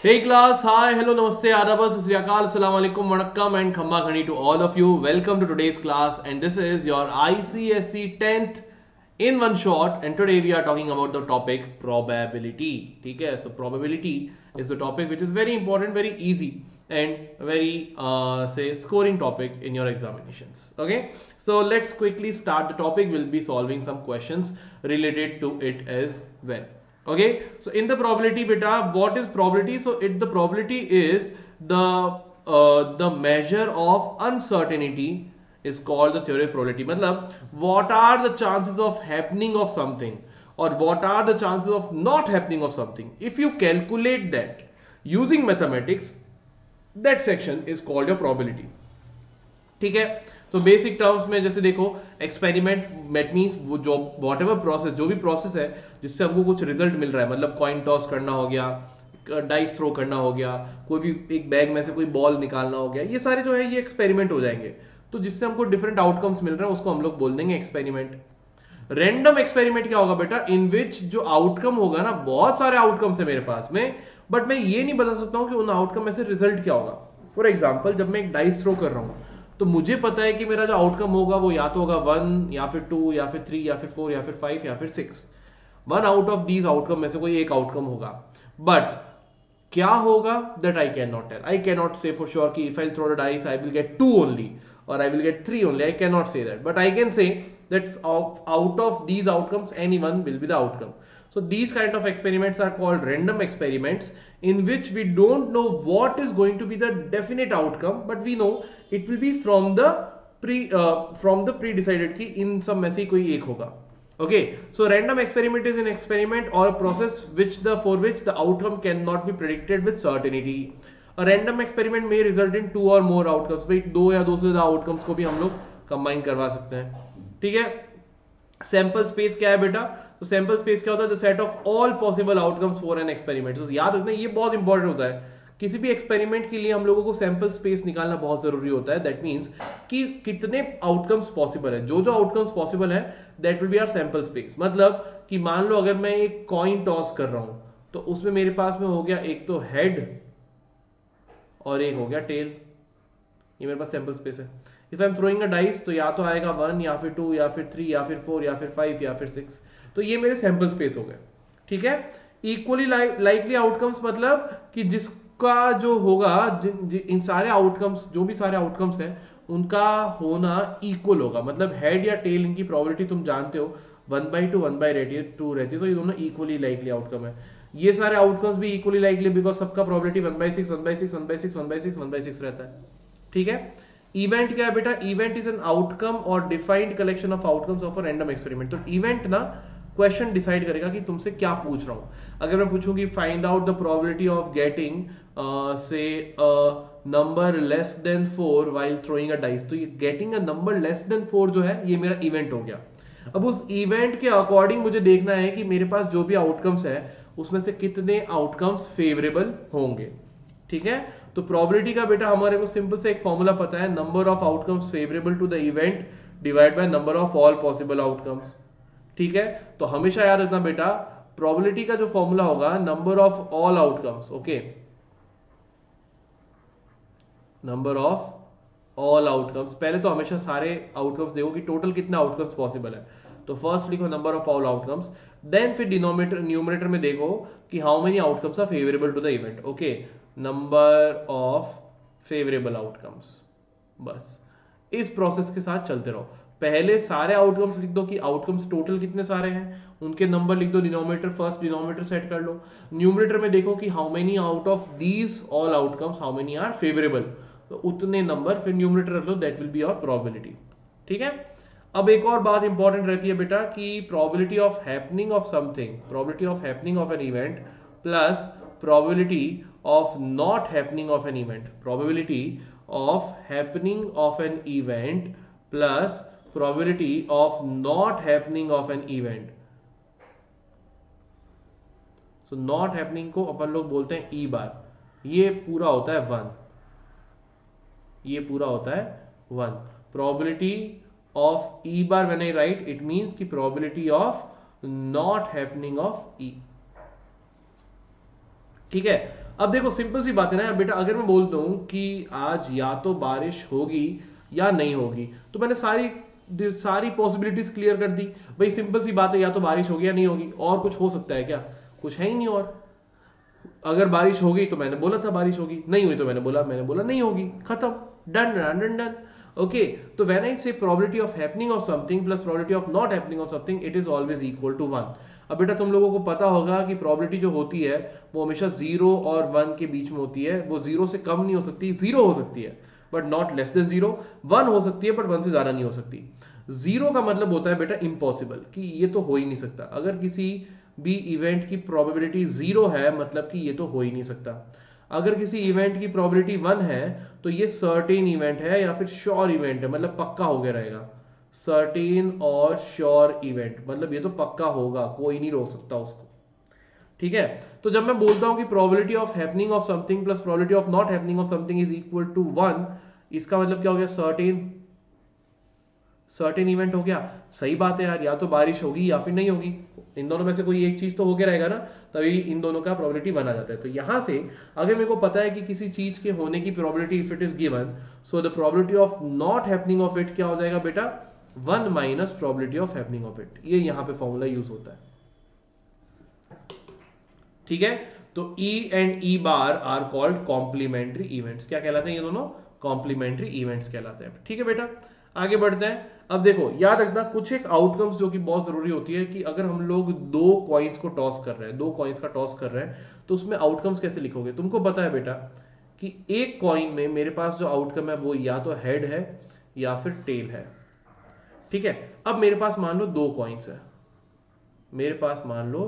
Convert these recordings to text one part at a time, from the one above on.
Hey class, hi, hello, namaste, adab, sat sri akal, assalamu alaikum, vanakkam and khamma khani to all of you. Welcome to today's class and this is your ICSE 10th in one shot and today we are talking about the topic probability. ठीक है, so probability is the topic which is very important, very easy and very say scoring topic in your examinations. Okay, so let's quickly start the topic. We'll be solving some questions related to it as well. Okay, so in the probability beta, what is probability? So the probability is the measure of uncertainty is called the theory of probability. मतलब what are the chances of happening of something or what are the chances of not happening of something. If you calculate that using mathematics, that section is called your probability. ठीक है, तो basic terms में जैसे देखो experiment met means वो जो what ever process, जो भी प्रोसेस है जिससे हमको कुछ रिजल्ट मिल रहा है, मतलब कॉइन टॉस करना हो गया, डाइस थ्रो करना हो गया, कोई भी एक बैग में से कोई बॉल निकालना हो गया, ये सारे जो है ये एक्सपेरिमेंट हो जाएंगे। तो जिससे हमको डिफरेंट आउटकम्स मिल रहे हैं उसको हम लोग बोल देंगे एक्सपेरिमेंट। रैंडम एक्सपेरिमेंट क्या होगा बेटा? इन विच जो आउटकम होगा ना, बहुत सारे आउटकम्स है मेरे पास में, बट मैं ये नहीं बता सकता हूं कि उन आउटकम में से रिजल्ट क्या होगा। फॉर एग्जाम्पल, जब मैं एक डाइस थ्रो कर रहा हूं तो मुझे पता है कि मेरा जो आउटकम होगा वो या तो होगा 1 या फिर 2 या फिर 3 या फिर 4 या फिर 5 या फिर 6। One out of these outcome में से कोई एक आउटकम होगा, बट क्या होगा that I can not tell. I can not say for sure कि if I throw the dice I will get 2 only और I will get 3 only. I can not say that, but I can say that out of these outcomes any one will be the outcome. So these kind of experiments are called random experiments in which we don't know what is going to be the definite outcome, but we know it will be from the pre-decided कि इन सब में से कोई एक होगा। Okay, so random experiment is an experiment or a process for which the outcome cannot be predicted with certainty. A random experiment may result in 2 or more outcomes. भाई 2 या 2 से ज्यादा outcomes को भी हम लोग कंबाइन करवा सकते हैं। ठीक है, सैंपल स्पेस क्या है बेटा? तो सैंपल स्पेस क्या होता है? The set of all possible outcomes for an experiment. तो याद रखना ये बहुत इंपॉर्टेंट होता है, किसी भी एक्सपेरिमेंट के लिए हम लोगों को सैंपल स्पेस निकालना बहुत जरूरी होता है। दैट मींस कि कितने आउटकम्स पॉसिबल है, जो जो आउटकम्स पॉसिबल है that will be our sample space. मतलब कि मान लो अगर मैं एक कॉइन टॉस कर रहा हूं तो उसमें मेरे पास में हो गया एक तो हेड और एक हो गया टेल, ये मेरे पास सैंपल स्पेस है। If I am throwing a dice तो या तो आएगा 1 या फिर 2 या फिर 3 या फिर 4 या फिर 5 या फिर 6, तो ये मेरे सैंपल स्पेस हो गए। ठीक है, इक्वली लाइकली आउटकम्स मतलब कि जिसका जो होगा इन सारे आउटकम्स, जो भी सारे आउटकम्स हैं उनका होना इक्वल होगा। मतलब हेड या टेल, इनकी प्रोबेबिलिटी तुम जानते हो 1/2 1/2 रहती है, तो ये दोनों इक्वली लाइकली आउटकम है। ये सारे आउटकम्स भी इक्वली लाइकली बिकॉज सबका प्रोबेबिलिटी 1/6 1/6 1/6 1/6 1/6 रहता है। ठीक है, इवेंट क्या है बेटा? इवेंट इज एन आउटकम और defined collection of outcomes of a random experiment. तो इवेंट ना क्वेश्चन डिसाइड करेगा कि तुमसे क्या पूछ रहा हूं। अगर मैं पूछूं कि find out the probability of getting से number less than 4 while throwing a dice, तो ये getting a number less than 4 जो है ये मेरा इवेंट हो गया। अब उस इवेंट के अकॉर्डिंग मुझे देखना है कि मेरे पास जो भी आउटकम्स है उसमें से कितने आउटकम्स फेवरेबल होंगे। ठीक है, तो प्रोबेबिलिटी का बेटा हमारे को सिंपल से एक फॉर्मूला पता है, number of outcomes favourable to the event divide by number of all possible outcomes. ठीक है, तो हमेशा याद रखना बेटा प्रोबेबिलिटी का जो फॉर्मूला होगा number of all outcomes. Okay, number of all outcomes, पहले तो हमेशा सारे आउटकम्स देखो कि टोटल कितने आउटकम्स पॉसिबल है, तो फर्स्ट लिखो number of all outcomes, then फिर डिनोमिनेटर न्यूमरेटर में देखो कि how many outcomes are favourable to the event. Okay, number of favourable outcomes. बस इस प्रोसेस के साथ चलते रहो। पहले सारे आउटकम्स लिख दो कि आउटकम्स टोटल कितने सारे हैं, उनके नंबर लिख दो, डिनोमिनेटर फर्स्ट डिनोमिनेटर सेट कर लो, न्यूमरेटर में देखो कि how many out of these all outcomes how many are favourable, तो उतने नंबर फिर न्यूमरेटर रख लो, that will be your probability. ठीक है, अब एक और बात इंपॉर्टेंट रहती है बेटा कि probability of happening of something, probability of happening of an event plus probability of not happening of an event, probability of happening of an event plus probability of not happening of an event. So not happening को अपन लोग बोलते हैं ई बार, ये पूरा होता है 1, ये पूरा होता है 1। Probability of E bar when I write it means की probability of not happening of E. ठीक है, अब देखो सिंपल सी बात है ना बेटा, अगर मैं बोलता हूं कि आज या तो बारिश होगी या नहीं होगी, तो मैंने सारी पॉसिबिलिटीज क्लियर कर दी। भाई सिंपल सी बात है, या तो बारिश होगी या नहीं होगी, और कुछ हो सकता है क्या? कुछ है ही नहीं। और अगर बारिश होगी तो मैंने बोला था बारिश होगी, नहीं हुई तो मैंने बोला नहीं होगी, खत्म, डन डन डन। ओके, तो when I say probability of happening of something plus probability of not happening of something, it is always equal to 1। अब बेटा तुम लोगों को पता होगा कि प्रोबेबिलिटी जो होती है वो हमेशा 0 और 1 के बीच में होती है। वो 0 से कम नहीं हो सकती, 0 हो सकती है बट नॉट लेस देन 0, 1 हो सकती है बट 1 से ज्यादा नहीं हो सकती। 0 का मतलब होता है बेटा इम्पॉसिबल, कि ये तो हो ही नहीं सकता। अगर किसी भी इवेंट की प्रोबेबिलिटी 0 है मतलब कि ये तो हो ही नहीं सकता। अगर किसी इवेंट की प्रोबेबिलिटी 1 है तो ये सर्टेन इवेंट है या फिर श्योर इवेंट है, मतलब पक्का हो गया रहेगा। सर्टेन और श्योर इवेंट मतलब ये तो पक्का होगा, कोई नहीं रोक सकता उसको। ठीक है, तो जब मैं बोलता हूं कि probability of happening of something plus probability of not happening of something is equal to 1, इसका मतलब क्या हो गया? सर्टेन इवेंट हो गया। सही बात है यार, या तो बारिश होगी या फिर नहीं होगी, इन दोनों में से कोई एक चीज तो होके रहेगा ना, तभी इन दोनों का प्रोबेबिलिटी बना जाता है। तो यहां से अगर मेरे को पता है कि किसी चीज के होने की probability if it is given, so the probability of not happening of it क्या हो जाएगा बेटा? 1 minus probability of happening of it. ये यहां पे फॉर्मूला यूज होता है। ठीक है, तो E and E bar are called complementary events. क्या कहलाते हैं ये दोनों? कॉम्प्लीमेंट्री इवेंट्स कहलाते हैं। ठीक है बेटा, आगे बढ़ते हैं। अब देखो याद रखना कुछ एक आउटकम्स जो कि बहुत जरूरी होती है, कि अगर हम लोग दो कॉइन्स को टॉस कर रहे हैं, दो कॉइन्स का टॉस कर रहे हैं, तो उसमें आउटकम्स कैसे लिखोगे? तुमको पता है बेटा कि एक कॉइन में मेरे पास जो आउटकम है वो या तो हेड है या फिर टेल है। ठीक है, अब मेरे पास मान लो दो कॉइन्स है, मेरे पास मान लो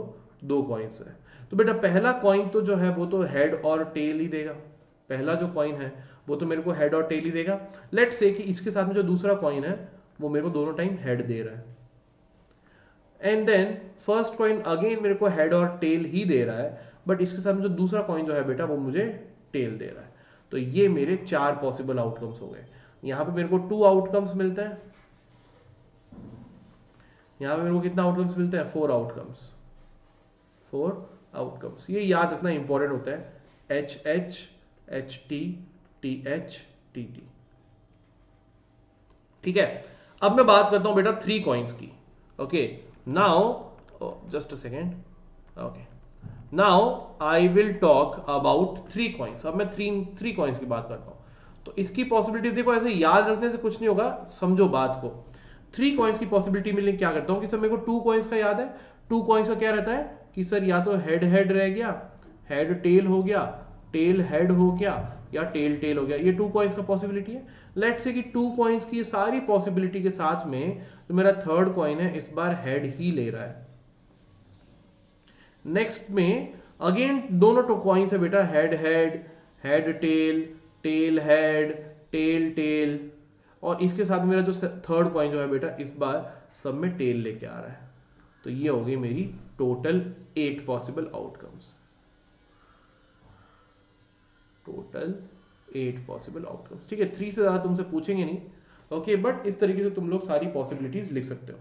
दो कॉइन्स है, तो बेटा पहला कॉइन तो जो है वो तो हेड और टेल ही देगा। पहला जो कॉइन है वो तो मेरे को हेड और टेल ही देगा। लेट्स से कि इसके साथ में जो दूसरा कॉइन है वो मेरे को दोनों टाइम हेड दे रहा है, and then first coin again मेरे को हेड और टेल ही दे रहा है, बट इसके साथ में जो दूसरा कॉइन जो है बेटा वो मुझे टेल दे रहा है। तो ये मेरे चार पॉसिबल आउटकम्स हो गए। यहां पे मेरे को 2 आउटकम्स मिलते हैं, यहां पे मेरे को कितना आउटकम्स मिलते हैं? 4 आउटकम्स, 4 आउटकम्स। ये याद रखना इंपॉर्टेंट होता है, H H H T T H T T. ठीक है, अब मैं बात करता हूं बेटा 3 कॉइन्स की। Okay, now just a second, okay, now I will talk about 3 coins. अब मैं 3 कॉइन्स की बात करता हूं। तो इसकी पॉसिबिलिटीज देखो, ऐसे याद रखने से कुछ नहीं होगा, समझो बात को। 3 कॉइन्स की पॉसिबिलिटी में क्या करता हूं कि सर मेरे को 2 कॉइन्स का याद है। 2 कॉइन्स का क्या रहता है कि सर या तो हेड हेड रह गया, हेड टेल हो गया, टेल हेड हो गया, या टेल टेल हो गया। ये 2 कॉइन्स का पॉसिबिलिटी है। लेट्स से कि 2 कॉइन्स की सारी पॉसिबिलिटी के साथ में जो मेरा थर्ड कॉइन है इस बार हेड ही ले रहा है। नेक्स्ट में अगेन दोनों तो कॉइन्स है बेटा, head head, head tail, tail head, tail tail, और इसके साथ मेरा जो थर्ड कॉइन जो है बेटा इस बार सब में टेल लेके आ रहा है। तो ये हो गई मेरी total 8 possible outcomes, total 8 possible outcomes. ठीक है, 3 से ज्यादा तुमसे पूछेंगे नहीं, ओके, बट इस तरीके से तुम लोग सारी पॉसिबिलिटीज लिख सकते हो।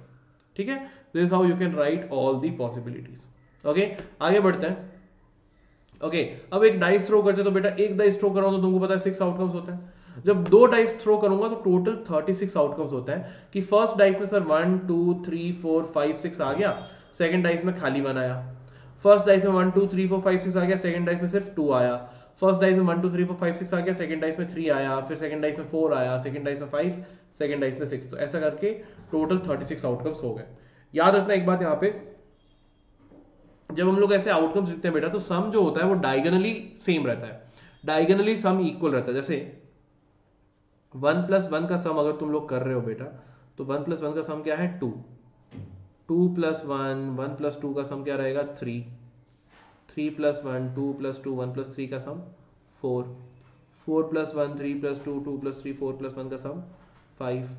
ठीक है, this is how you can write all the possibilities. Okay, आगे बढ़ते हैं। ओके, अब एक डाइस थ्रो करते हैं। तो बेटा एक डाइस थ्रो कर रहा हूं तो तुमको पता है 6 आउटकम्स होते हैं। जब 2 डाइस थ्रो करूंगा तो टोटल 36 आउटकम्स होता है। कि फर्स्ट डाइस में सर 1 2 3 4 5 6 आ गया, सेकंड डाइस में खाली 1 आया। फर्स्ट डाइस में 1 2 3 4 5 6 आ गया, सेकंड डाइस में सिर्फ 2 आया। फर्स्ट डाइस में 1 2 3 4 5 6 आ गया, सेकंड डाइस में 3 आया, फिर सेकंड डाइस में 4 आया, सेकंड डाइस में 5, सेकंड डाइस में 6। तो ऐसा करके टोटल 36 आउटकम्स हो गए। याद रखना एक बात, यहाँ पे जब हम लोग ऐसे आउटकम्स लिखते हैं बेटा तो सम जो होता है वो डायगोनली सेम रहता है, डायगोनली सम इक्वल रहता है। जैसे 1 + 1 का सम अगर तुम लोग कर रहे हो बेटा तो 1 + 1 का सम क्या है? 2, 2 + 1, 1 + 2 का सम क्या रहेगा? 3, 3 + 1, 2 + 2, 1 + 3 का सम 4, 4 + 1, 3 + 2, 2 + 3, 4 + 1 का सम 5,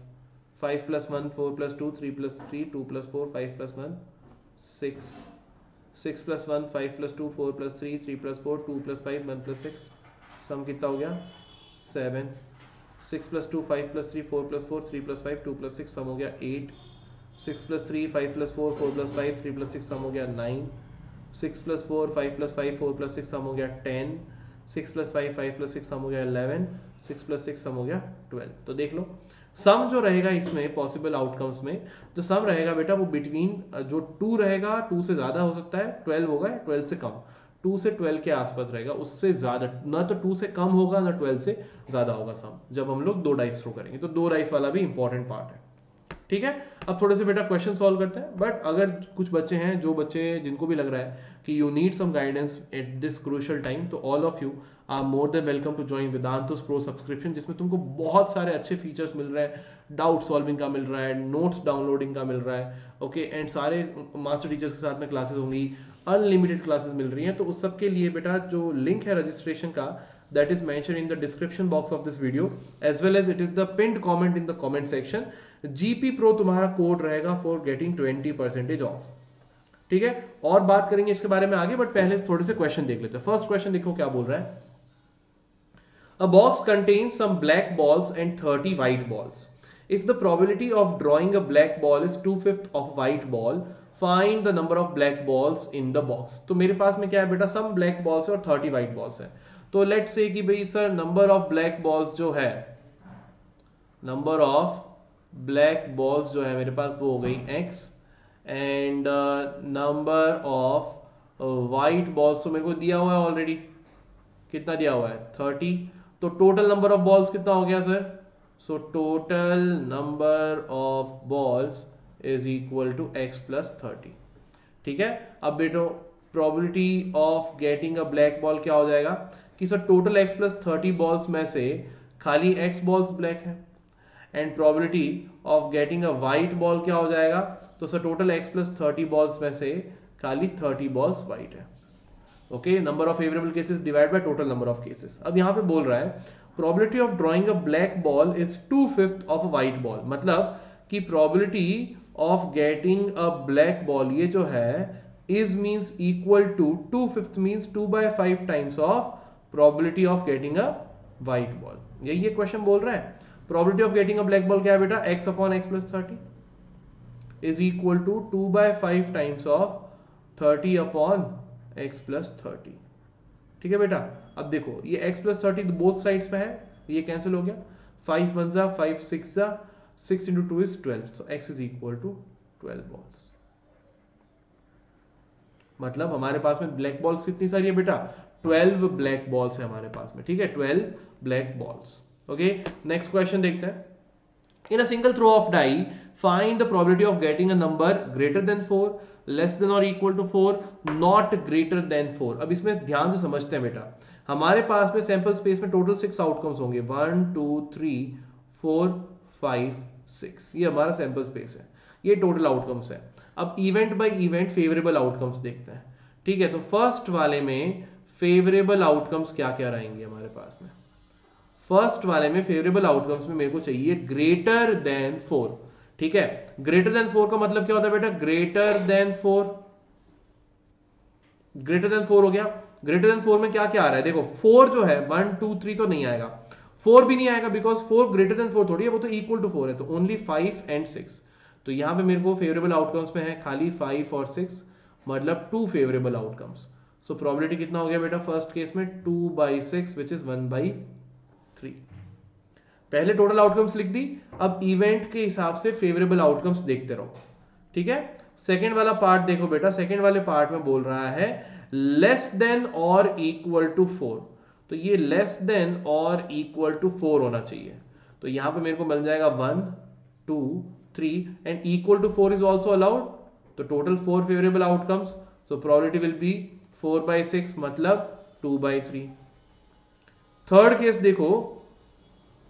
5 + 1, 4 + 2, 3 + 3, 2 + 4, 5 + 1 6, 6 + 1, 5 + 2, 4 + 3, 3 + 4, 2 + 5, 1 + 6, सम कितना हो गया? 7, 6 + 2, 5 + 3, 4 + 4, 3 + 5, 2 + 6, सम हो गया 8, 6 + 3, 5 + 4, 4 + 5, 3 + 6, सम हो गया 9, 6 + 4, 5 + 5, 4 + 6, सम हो गया 10, 6 + 5 5 + 6 सम हो गया 11, 6 + 6 सम हो गया 12। तो देख लो सम जो रहेगा इसमें पॉसिबल आउटकम्स में जो सम रहेगा बेटा वो बिटवीन जो 2 रहेगा, 2 से ज्यादा हो सकता है, 12 होगा, 12 से कम, 2 से 12 के आसपास रहेगा, उससे ज्यादा ना तो 2 से कम होगा ना 12 से ज्यादा होगा सम, जब हम लोग 2 डाइस थ्रो करेंगे। तो 2 डाइस वाला भी इंपॉर्टेंट पार्ट है, ठीक है। अब थोड़े से बेटा क्वेश्चन सॉल्व करते हैं, बट अगर कुछ बच्चे हैं जो बच्चे जिनको भी लग रहा है कि you need some guidance at this crucial time, तो all of you are more than welcome to join Vedantu's pro subscription, जिसमें तुमको बहुत सारे अच्छे फीचर्स मिल रहे हैं, डाउट सॉल्विंग का मिल रहा है, नोट्स डाउनलोडिंग का मिल रहा है, ओके, एंड सारे मास्टर टीचर्स के साथ में क्लासेस होंगी, अनलिमिटेड क्लासेस मिल रही हैं। तो उस सब के लिए बेटा जो लिंक है रजिस्ट्रेशन का, that is mentioned in the description box of this video, as well as it is the pinned comment in the comment section। GP Pro तुम्हारा कोड रहेगा for getting 20% off, ठीक है। और बात करेंगे इसके बारे में आगे, बट पहले थोड़े से क्वेश्चन देख लेते हैं। फर्स्ट क्वेश्चन देखो क्या बोल रहा है। A box contains some black balls and 30 white balls. If the probability of drawing a black ball is 2/5 of white ball, find the number of black balls in the box। तो मेरे पास में क्या है बेटा, some black balls है और 30 white balls है। तो लेट से कि भाई sir number of black balls जो है, नंबर ऑफ ब्लैक बॉल्स जो है मेरे पास वो हो गई x, and number of white balls तो मेरे को दिया हुआ है ऑलरेडी, कितना दिया हुआ है 30। तो टोटल नंबर ऑफ बॉल्स कितना हो गया sir, so total number of balls is equal to x + 30, ठीक है। अब बेटो probability of getting a black ball क्या हो जाएगा कि सर टोटल x + 30 बॉल्स में से खाली x बॉल्स ब्लैक है, and probability of getting a white ball क्या हो जाएगा, तो सर टोटल x + 30 बॉल्स में से खाली 30 बॉल्स वाइट है, okay. Number of favourable cases divide by total number of cases. अब यहां पे बोल रहा है probability of drawing a black ball is 2/5 of white ball, मतलब कि probability of getting a black ball ये जो है is means equal to 2/5 means 2/5 times of probability of getting a white ball. यही ये क्वेश्चन बोल रहा है। Probability of getting a black ball क्या है बेटा, x/x + 30 is equal to 2/5 times of 30/x + 30, ठीक है बेटा। अब देखो ये x + 30 बोथ साइड्स पे है, ये कैंसिल हो गया, 5 1 जा 5 6 जा, 6 × 2 is 12, so x is equal to 12 balls। मतलब हमारे पास में ब्लैक बॉल्स कितनी सारी है बेटा, 12 ब्लैक बॉल्स है हमारे पास में, ठीक है, 12 black balls, okay. Next question देखते हैं। In a single throw of die find the probability of getting a number greater than 4, less than और equal to 4, not greater than 4। अब इसमें ध्यान से समझते हैं बेटा, हमारे पास में सैंपल स्पेस में टोटल 6 आउटकम्स होंगे, 1 2 3 4 5 6, ये हमारा सैंपल स्पेस है, ये टोटल आउटकम्स है। अब event bye event favourable outcomes देखते हैं, ठीक है। तो फर्स्ट वाले में फेवरेबल आउटकम्स क्या क्या रहेंगे हमारे पास में, फर्स्ट वाले में फेवरेबल आउटकम्स में मेरे को चाहिए ग्रेटर देन 4, ठीक है। ग्रेटर देन 4 का मतलब क्या होता है बेटा, ग्रेटर देन 4, ग्रेटर देन 4 हो गया। ग्रेटर देन 4 में क्या क्या आ रहा है, देखो 4 जो है 1 2 3 तो नहीं आएगा, 4 भी नहीं आएगा, बिकॉज 4 ग्रेटर देन 4 थोड़ी है, वो तो इक्वल टू 4 है, तो ओनली 5 एंड 6। तो यहां पे मेरे को फेवरेबल आउटकम्स में है खाली 5 और 6, मतलब 2 फेवरेबल आउटकम्स। सो प्रोबेबिलिटी कितना हो गया बेटा फर्स्ट केस में 2/6 विच इज 1/3। पहले टोटल आउटकम्स लिख दी, अब इवेंट के हिसाब से फेवरेबल आउटकम्स देखते रहो, ठीक है। सेकेंड वाला पार्ट देखो बेटा, सेकेंड वाले पार्ट में बोल रहा है लेस देन और इक्वल टू 4, तो ये लेस देन और इक्वल टू 4 होना चाहिए। तो यहां पे मेरे को मिल जाएगा 1 2 3 and equal to 4 is also allowed, तो total 4 favourable outcomes, so probability will be 4/6 मतलब 2/3। थर्ड केस देखो,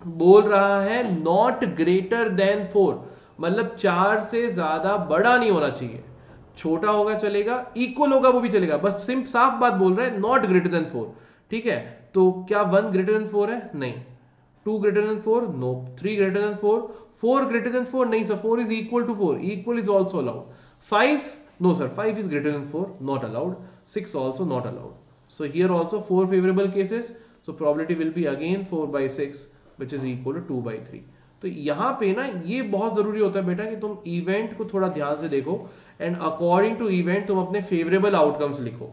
बोल रहा है नॉट ग्रेटर देन 4, मतलब 4 से ज्यादा बड़ा नहीं होना चाहिए, छोटा होगा चलेगा, इक्वल होगा वो भी चलेगा, बस सिंपल साफ बात बोल रहे हैं, नॉट ग्रेटर देन 4, ठीक है। तो क्या 1 ग्रेटर देन 4 है, नहीं। 2 greater than 4, no. 3 greater than 4, 4 greater than 4, नहीं sir, 4 is equal to 4, equal is also allowed. 5, no sir, 5 is greater than 4, not allowed. 6 also not allowed. So here also 4 favourable cases, so probability will be again 4/6 which is equal to 2/3। तो यहां पे ना ये बहुत जरूरी होता है बेटा कि तुम इवेंट को थोड़ा ध्यान से देखो एंड अकॉर्डिंग टू इवेंट तुम अपने फेवरेबल आउटकम्स लिखो।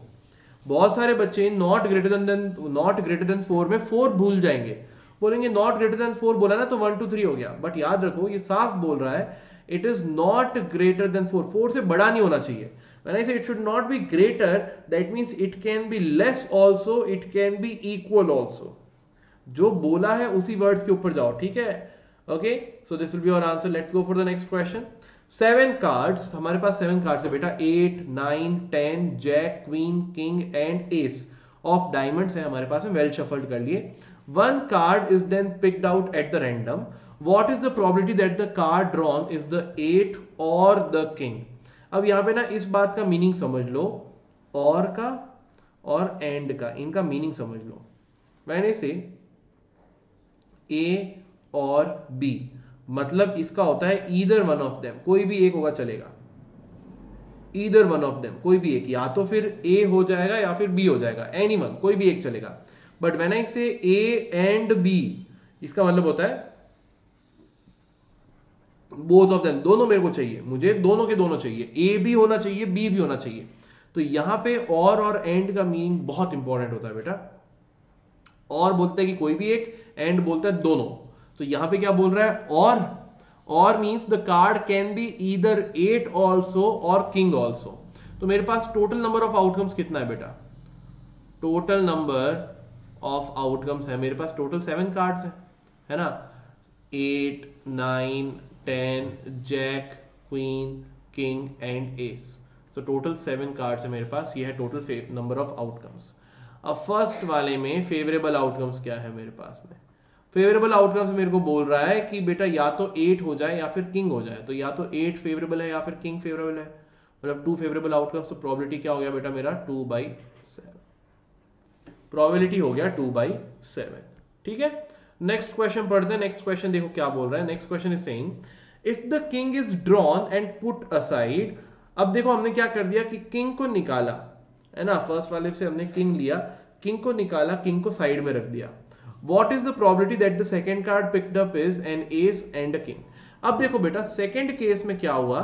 बहुत सारे बच्चे नॉट ग्रेटर देन 4 में 4 भूल जाएंगे, बोलेंगे नॉट ग्रेटर देन 4 बोला ना तो 1 2 3 हो गया, बट याद रखो ये साफ बोल रहा है it is not greater than 4, 4 से बड़ा नहीं होना चाहिए. When I say it should not be greater, that means it can be less also, it can be equal also. जो बोला है उसी वर्ड्स के ऊपर जाओ, ठीक है. Okay, so this will be our answer. Let's go for the next question. 7 cards, हमारे पास 7 कार्ड्स है बेटा. 8 9 10 jack queen king and ace of diamonds है हमारे पास में, वेल शफल्ड कर लिए. One card is then picked out at the random. What is the probability that the card drawn is the 8 or the king. अब यहां पे ना इस बात का मीनिंग समझ लो, और का और एंड का, इनका मीनिंग समझ लो. मैंने से ए और बी, मतलब इसका होता है ईदर वन ऑफ देम, कोई भी एक होगा चलेगा. ईदर वन ऑफ देम, कोई भी एक, या तो फिर ए हो जाएगा या फिर बी हो जाएगा, एनीवन, कोई भी एक चलेगा. बट व्हेन आई से ए एंड बी, इसका मतलब होता है बोथ ऑफ देम, दोनों मेरे को चाहिए, मुझे दोनों के दोनों चाहिए, ए भी होना चाहिए बी भी होना चाहिए. तो यहां पे और एंड का मीनिंग बहुत इंपॉर्टेंट होता है बेटा. और बोलते हैं कि कोई भी एक, एंड बोलता है दोनों. तो यहां पे क्या बोल रहा है, और means the card can be either 8 also और किंग ऑल्सो. तो मेरे पास टोटल नंबर ऑफ आउटकम्स कितना है बेटा, टोटल नंबर ऑफ आउटकम्स है मेरे पास, टोटल 7 कार्ड्स है ना. 8 9 10 jack queen king and ace. तो टोटल 7 कार्ड्स है मेरे पास, ये है टोटल नंबर ऑफ आउटकम्स. अब फर्स्ट वाले में फेवरेबल आउटकम्स क्या है मेरे पास में. फेवरेबल आउटकम्स मेरे को बोल रहा है कि बेटा या तो 8 हो जाए या फिर किंग हो जाए. तो या तो 8 फेवरेबल है या फिर किंग फेवरेबल है, मतलब 2 फेवरेबल आउटकम्स. तो प्रोबेबिलिटी क्या हो गया बेटा मेरा 2/7, प्रोबेबिलिटी हो गया 2/7. ठीक है, नेक्स्ट क्वेश्चन पढ़ते हैं. नेक्स्ट क्वेश्चन देखो क्या बोल रहा है. Next question is saying if the king is drawn and put aside. अब देखो हमने क्या कर दिया कि किंग को निकाला है ना, फर्स्ट वाले से हमने किंग लिया, किंग को निकाला, किंग को साइड में रख दिया. What is the probability that the second card picked up is an S and a king. अब देखो बेटा सेकंड केस में क्या हुआ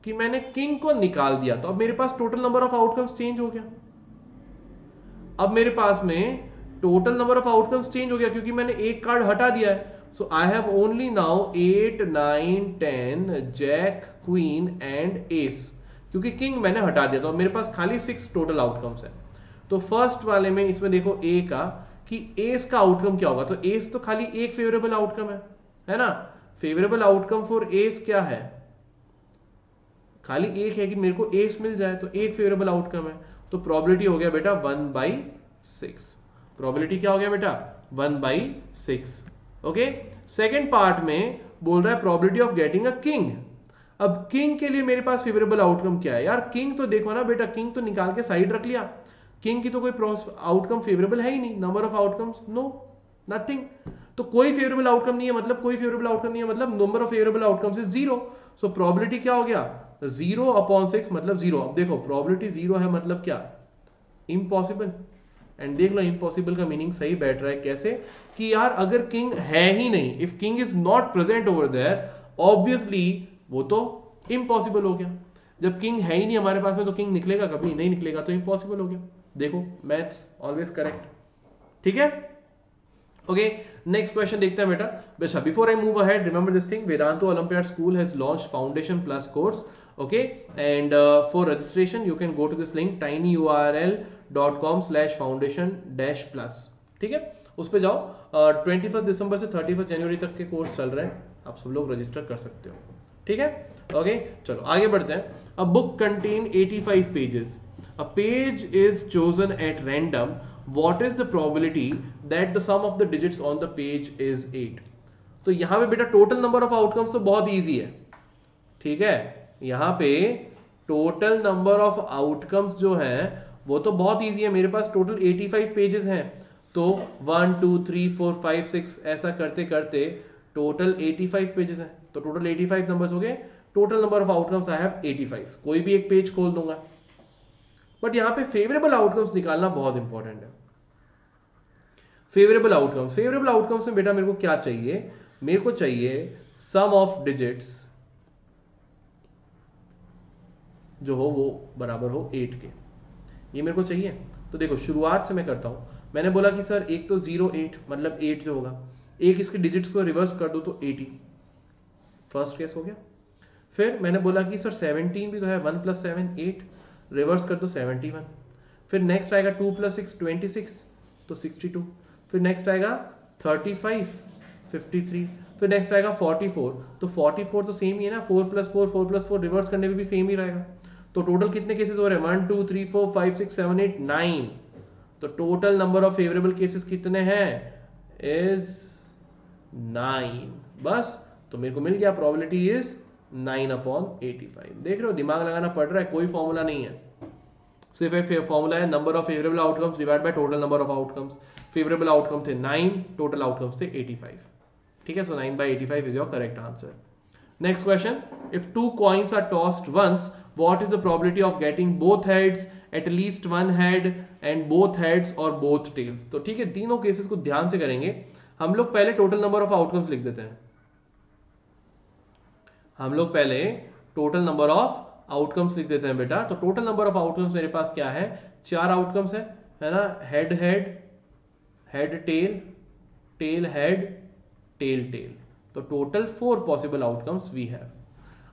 कि मैंने किंग को निकाल दिया, तो अब मेरे पास total number of outcomes change हो गया. अब मेरे पास में total number of outcomes change हो गया क्योंकि मैंने एक कार्ड हटा दिया है. So I have only now 8 9 10 jack queen and ace, क्योंकि किंग मैंने हटा दिया. तो अब मेरे पास खाली 6 टोटल आउटकम्स है. तो फर्स्ट वाले में इसमें देखो ए का कि एस का आउटकम क्या होगा. तो एस तो खाली एक फेवरेबल आउटकम है ना. फेवरेबल आउटकम फॉर एस क्या है, खाली एक है कि मेरे को एस मिल जाए, तो एक फेवरेबल आउटकम है. तो प्रोबेबिलिटी हो गया बेटा 1/6. प्रोबेबिलिटी क्या हो गया बेटा 1/6. ओके, सेकेंड पार्ट में बोल रहा है probability of getting a king. अब किंग के लिए मेरे पास फेवरेबल आउटकम क्या है यार. किंग तो देखो ना बेटा, किंग तो निकाल के साइड रख लिया, किंग की तो कोई आउटकम फेवरेबल है ही नहीं. Number of outcomes no, nothing. तो कोई फेवरेबल आउटकम नहीं है, मतलब कोई फेवरेबल आउटकम नहीं है, मतलब number of favourable outcomes is 0. So probability क्या हो गया 0/6 मतलब 0. अब देखो प्रोबेबिलिटी 0 है मतलब क्या, इम्पॉसिबल. एंड देख लो इम्पॉसिबल का मीनिंग सही बैठ रहा है कैसे, कि यार अगर किंग है ही नहीं, if king is not present over there, obviously वो तो इम्पॉसिबल हो गया. जब किंग है ही नहीं हमारे पास में तो किंग निकलेगा कभी नहीं निकलेगा, तो इम्पॉसिबल हो गया. देखो मैथ्स ऑलवेज करेक्ट. ठीक है, ओके. नेक्स्ट क्वेश्चन देखते हैं बेटा. Before I move ahead remember this thing, वेदांतो olympiad school has launched foundation plus course. Okay, and for registration you can go to this link tinyurl.com/foundation-plus. ठीक है, उस पे जाओ. 21 दिसंबर से 31 जनवरी तक के कोर्स चल रहे हैं, आप सब लोग रजिस्टर कर सकते हो. ठीक है, ओके. चलो आगे बढ़ते हैं. A book contain 85 pages. A page is chosen at random. What is the probability that the sum of the digits on the page is 8. तो यहां पे बेटा टोटल नंबर ऑफ आउटकम्स तो बहुत ईजी है. ठीक है, यहां पे टोटल नंबर ऑफ आउटकम्स जो है वो तो बहुत इजी है. मेरे पास टोटल 85 पेजेस हैं, तो 1 2 3 4 5 6 ऐसा करते करते टोटल 85 पेजेस हैं. तो टोटल 85 नंबर्स हो गए. Total number of outcomes I have 85. कोई भी एक पेज खोल दूंगा. बट यहां पे फेवरेबल आउटकम्स निकालना बहुत इंपॉर्टेंट है. फेवरेबल आउटकम्स में बेटा मेरे को क्या चाहिए, मेरे को चाहिए सम ऑफ डिजिट्स जो हो वो बराबर हो 8 के. ये मेरे को चाहिए। तो देखो शुरुआत से मैं करता हूँ। मैंने बोला कि सर एक तो 0 8 मतलब 8 जो होगा, एक इसके डिजिट्स को रिवर्स कर दो तो 80, फर्स्ट केस हो गया। फिर मैंने बोला कि सर 17 भी तो है, 1 + 7 8, रिवर्स कर दो 71। फिर नेक्स्ट आएगा 2 + 6 26 तो 62। फिर नेक्स्ट आएगा 35 53। फिर नेक्स्ट आएगा 44, तो 44 तो सेम ही है ना, 4 + 4 4 + 4 रिवर्स करने में भी सेम ही रहेगा। तो टोटल कितने केसेस हो रहे हैं, 1 2 3 4 5 6 7 8 9। तो total number of favourable cases कितने हैं, इज 9 बस। तो मेरे को मिल गया प्रोबेबिलिटी इज 9/85। देख रहे हो दिमाग लगाना पड़ रहा है, कोई फॉर्मूला नहीं है, सिर्फ एक फॉर्मूला है, number of favourable outcomes divide by total number of outcomes. Favourable outcome थे 9, टोटल आउटकम्स थे 85। ठीक है, सो 9/85 is your correct answer. Next question, if two coins are tossed once, what is the probability of getting both heads, at least one head, and both heads or both tails? तो ठीक है, तीनों cases को ध्यान से करेंगे। हम लोग पहले टोटल नंबर ऑफ आउटकम्स लिख देते हैं। हम लोग पहले टोटल नंबर ऑफ आउटकम्स लिख देते हैं बेटा। तो टोटल नंबर ऑफ आउटकम्स मेरे पास क्या है, 4 आउटकम्स है ना, head head, head tail, tail head, tail tail. तो total 4 possible outcomes we have.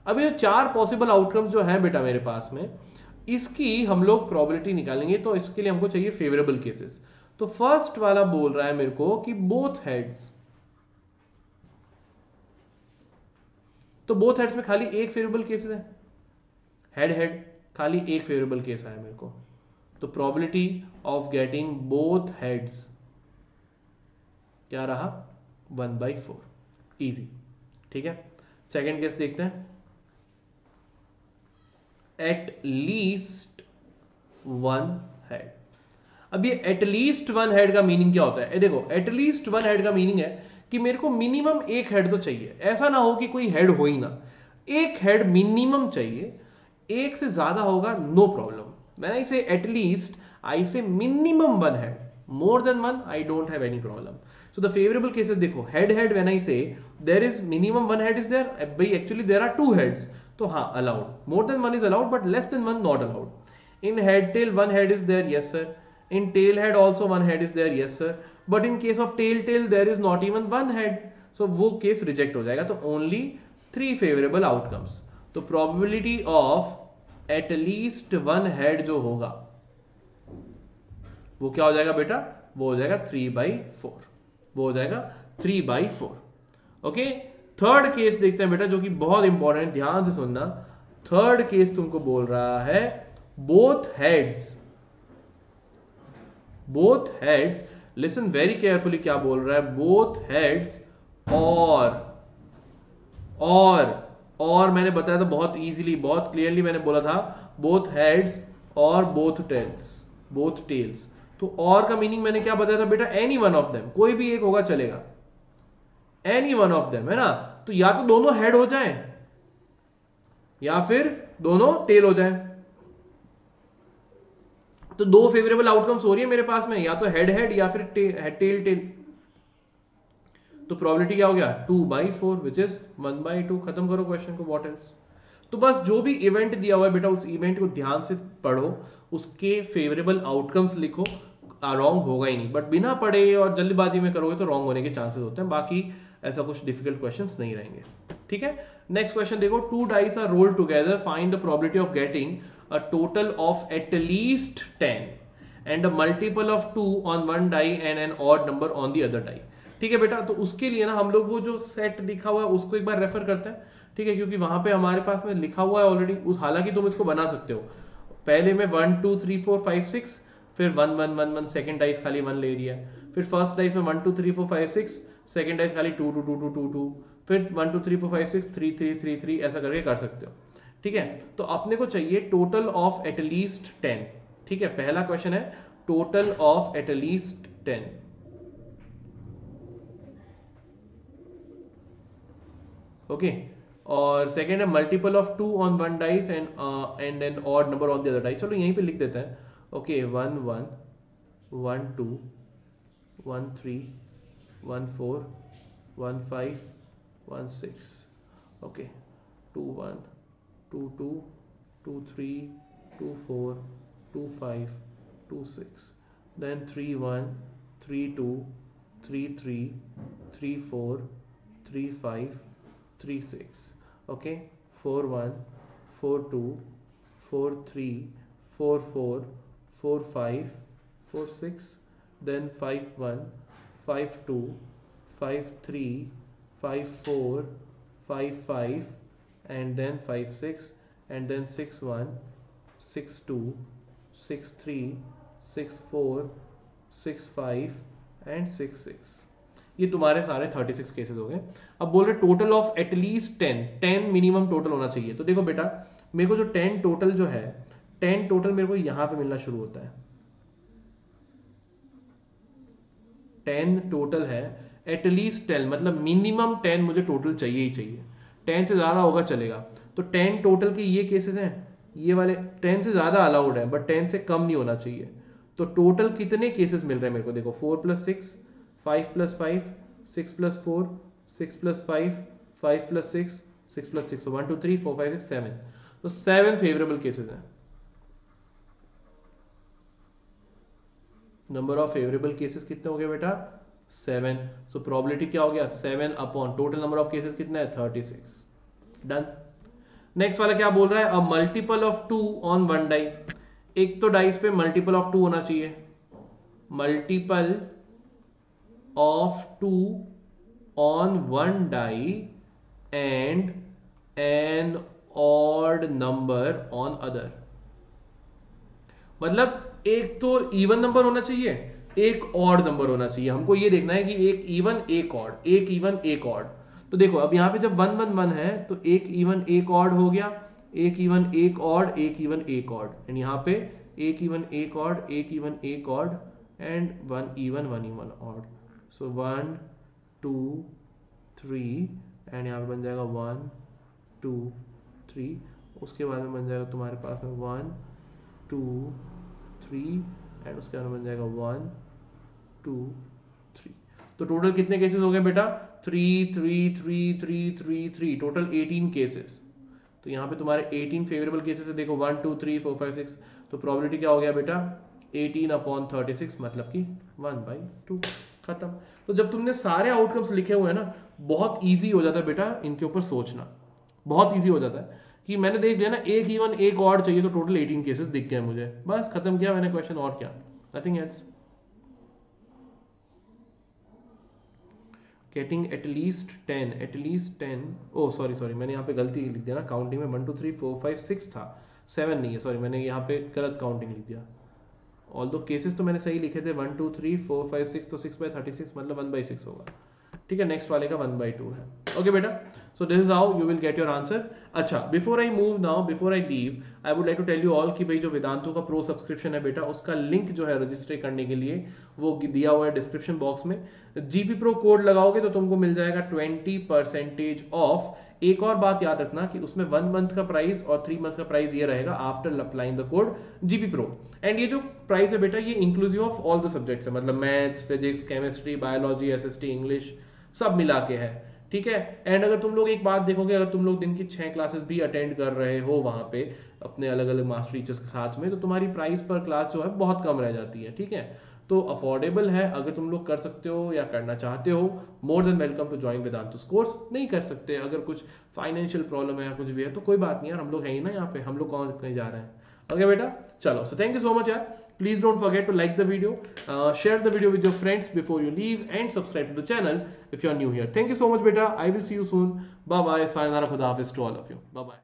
अब ये 4 पॉसिबल आउटकम्स जो है बेटा मेरे पास में, इसकी हम लोग प्रोबेबिलिटी निकालेंगे। तो इसके लिए हमको चाहिए फेवरेबल केसेस। तो फर्स्ट वाला बोल रहा है मेरे को कि बोथ हेड्स, तो बोथ हेड्स में खाली एक फेवरेबल केसेस है, हेड हेड खाली एक फेवरेबल केस आया मेरे को। तो probability of getting both heads क्या रहा, 1/4, इजी। ठीक है, सेकेंड केस देखते हैं, एट लीस्ट वन हेड। अब ये एटलीस्ट वन हेड का मीनिंग क्या होता है, देखो एटलीस्ट वन हेड का मीनिंग है कि मेरे को मिनिमम एक हेड तो चाहिए, ऐसा ना हो कि कोई हेड हो ही ना, एक हेड मिनिमम चाहिए। एक से ज्यादा होगा नो प्रॉब्लम, व्हेन आई से at least I say minimum one head, more than one I don't have any problem. So the favourable cases देखो, head head when I say there is minimum one head is there, भाई actually there are 2 heads, तो हाँ allowed, more than one is allowed but less than one not allowed. In head tail one head is there, yes sir. In tail head also one head is there, yes sir. But in case of tail there is not even one head, so वो case reject हो जाएगा। तो only 3 favorable outcomes। तो probability of at least one head जो होगा वो क्या हो जाएगा बेटा, वो हो जाएगा 3/4, वो हो जाएगा 3/4। ओके, थर्ड केस देखते हैं बेटा, जो कि बहुत इंपॉर्टेंट, ध्यान से सुनना। थर्ड केस तुमको बोल रहा है both heads, both heads, listen very carefully क्या बोल रहा है, both heads और मैंने बताया था बहुत इजीली, बहुत क्लियरली मैंने बोला था, both heads और both tails, both tails। तो और का मीनिंग मैंने क्या बताया था बेटा, एनी वन ऑफ देम, कोई भी एक होगा चलेगा, एनी वन ऑफ देम, है ना। तो या तो दोनों हेड हो जाए या फिर दोनों टेल हो जाए। तो 2 फेवरेबल आउटकम्स हो रही है मेरे पास में, या तो हेड हेड या फिर टेल टेल। तो प्रोबेबिलिटी क्या हो गया, 2/4 विच इज 1/2। खत्म करो क्वेश्चन को, व्हाट एल्स। तो बस जो भी इवेंट दिया हुआ है बेटा, उस इवेंट को ध्यान से पढ़ो, उसके फेवरेबल आउटकम्स लिखो, रॉन्ग होगा ही नहीं। बट बिना पढ़े और जल्दबाजी में करोगे तो रॉन्ग होने के चांसेस होते हैं, बाकी ऐसा कुछ डिफिकल्ट क्वेश्चंस नहीं रहेंगे। ठीक है, नेक्स्ट क्वेश्चन देखो, 2 dice are rolled together, find the probability of getting a total of at least 10 and a multiple of 2 on one die and an odd number on the other die। ठीक है बेटा, तो उसके लिए ना हम लोग वो जो सेट लिखा हुआ है उसको एक बार रेफर करते हैं। ठीक है, क्योंकि वहां पे हमारे पास में लिखा हुआ है ऑलरेडी, उस हालांकि तुम इसको बना सकते हो, पहले में 1 2 3 4 5 6, फिर 1 1 1 1, सेकंड डाइस खाली 1 ले लिया, फिर फर्स्ट डाइस में 1 2 3 4 5 6, सेकंड डाइस खाली 2 2 2 2 2 2, फिर 1 2 3 4 5 6 3 3 3 3, ऐसा करके कर सकते हो। ठीक है, तो अपने को चाहिए टोटल ऑफ एटलीस्ट 10। ठीक है, पहला क्वेश्चन है टोटल ऑफ एटलीस्ट 10। ओके, और सेकेंड है multiple of 2 on one dice and an odd number on the other dice. चलो यहीं पे लिख देते हैं। Okay, 1 1 1 2 1 3 1 4 1 5 1 6। Okay, 2 1 2 2 2 3 2 4 2 5 2 6, then 3 1 3 2 3 3 3 4 3 5 3 6, okay, 4 1 4 2 4 3 4 4 4 5 4 6, then 5 1 5 2 5 3 5 4 5 5, and then 5 6, and then 6 1 6 2 6 3 6 4 6 5 and 6 6। ये तुम्हारे सारे 36 केसेस हो गए। अब बोल रहे total of at least 10 minimum total होना चाहिए। तो देखो बेटा, मेरे को जो 10 टोटल जो है, 10 टोटल मेरे को यहां पे मिलना शुरू होता है। 10 टोटल है, एटलीस्ट 10 मतलब मिनिमम 10 मुझे टोटल चाहिए ही चाहिए। 10 से ज्यादा होगा चलेगा। तो 10 टोटल के ये केसेस हैं, ये वाले 10 से ज्यादा अलाउड है, बट 10 से कम नहीं होना चाहिए। तो टोटल कितने केसेस मिल रहे हैं मेरे को? देखो 4 + 6 5 + 5 6 + 4 6 + 5 5 + 6 6 + 6, 1 2 3 4 5 6 7। तो 7 फेवरेबल केसेस हैं। नंबर ऑफ फेवरेबल केसेस कितने हो गए बेटा? 7। सो प्रोबेबिलिटी क्या हो गया? 7 upon total number of cases कितना है? 36। डन। नेक्स्ट वाला क्या बोल रहा है? A multiple of 2 on one die. एक तो डाइस पे मल्टीपल ऑफ 2 होना चाहिए। Multiple of 2 on one die and an odd number on other. मतलब एक तो इवन नंबर होना चाहिए, एक ऑड नंबर होना चाहिए। हमको ये देखना है कि एक इवन एक ऑड, एक इवन एक ऑड। तो देखो अब यहां पे जब 1 1 1 है तो एक इवन एक ऑड हो गया, एक इवन एक ऑड, एक इवन एक ऑड, एंड यहाँ पे एक इवन एक ऑड, एक इवन एक odd, and 1 even odd. So 1 2 3, and यहाँ पे बन जाएगा 1 2 3। उसके बाद में बन जाएगा तुम्हारे पास में 1 2 3, एंड उसके बाद में बन जाएगा 1 2 3। तो टोटल कितने केसेस हो गए बेटा? 3 3 3 3 3 3, टोटल 18 केसेस। तो यहाँ पे तुम्हारे 18 फेवरेबल केसेस है। देखो 1 2 3 4 5 6, तो प्रोबेबिलिटी क्या हो गया बेटा? 18 अपॉन 36 मतलब कि 1/2। खत्म। तो जब तुमने सारे आउटकम्स लिखे हुए हैं ना, बहुत ईजी हो जाता है बेटा इनके ऊपर सोचना, बहुत ईजी हो जाता है कि मैंने देख लिया ना एक इवन एक और चाहिए, तो टोटल 18 केसेस दिख गए मुझे, बस खत्म किया मैंने क्वेश्चन, और क्या, नथिंग एल्स। गेटिंग एटलीस्ट 10, ओ सॉरी मैंने यहाँ पे गलती लिख दिया ना, काउंटिंग में 1 2 3 4 5 6 था, 7 नहीं है, सॉरी मैंने यहाँ पे गलत काउंटिंग लिख दिया। ऑल दो केसेस तो मैंने सही लिखे थे, 1 2 3 4 5 6, तो 6/36 मतलब 1/6 होगा। ठीक है, नेक्स्ट वाले का 1/2 है। ओके बेटा, so this is how you will get your answer. अच्छा, before I move now, before I leave, I would like to tell you all कि भाई जो वेदांतु का प्रो सब्सक्रिप्शन है बेटा, उसका लिंक जो है रजिस्टर करने के लिए वो दिया हुआ है डिस्क्रिप्शन बॉक्स में। जीपी प्रो कोड लगाओगे तो तुमको मिल जाएगा 20% ऑफ। एक और बात याद रखना कि उसमें 1 मंथ का प्राइस और 3 मंथ का प्राइस ये रहेगा after applying the code GP pro. And ये जो प्राइस है बेटा, ये inclusive of all the subjects है, मतलब maths, physics, chemistry, biology, SST, English, सब मिला के है। ठीक है, एंड अगर तुम लोग एक बात देखोगे, अगर तुम लोग दिन की 6 क्लासेस भी अटेंड कर रहे हो वहां पे अपने अलग अलग मास्टर टीचर्स के साथ में, तो तुम्हारी प्राइस पर क्लास जो है बहुत कम रह जाती है। ठीक है, तो अफोर्डेबल है, अगर तुम लोग कर सकते हो या करना चाहते हो, more than welcome to join Vedantu's course. नहीं कर सकते, अगर कुछ फाइनेंशियल प्रॉब्लम है या कुछ भी है, तो कोई बात नहीं यार, हम लोग हैं ही ना यहाँ पे, हम लोग कहाँ कहीं जा रहे हैं। ओके बेटा, चलो, so thank you so much यार। Please don't forget to like the video, share the video with your friends before you leave, and subscribe to the channel if you are new here. Thank you so much beta. I will see you soon. Bye bye. Sayonara, Khuda Hafiz to all of you. Bye bye.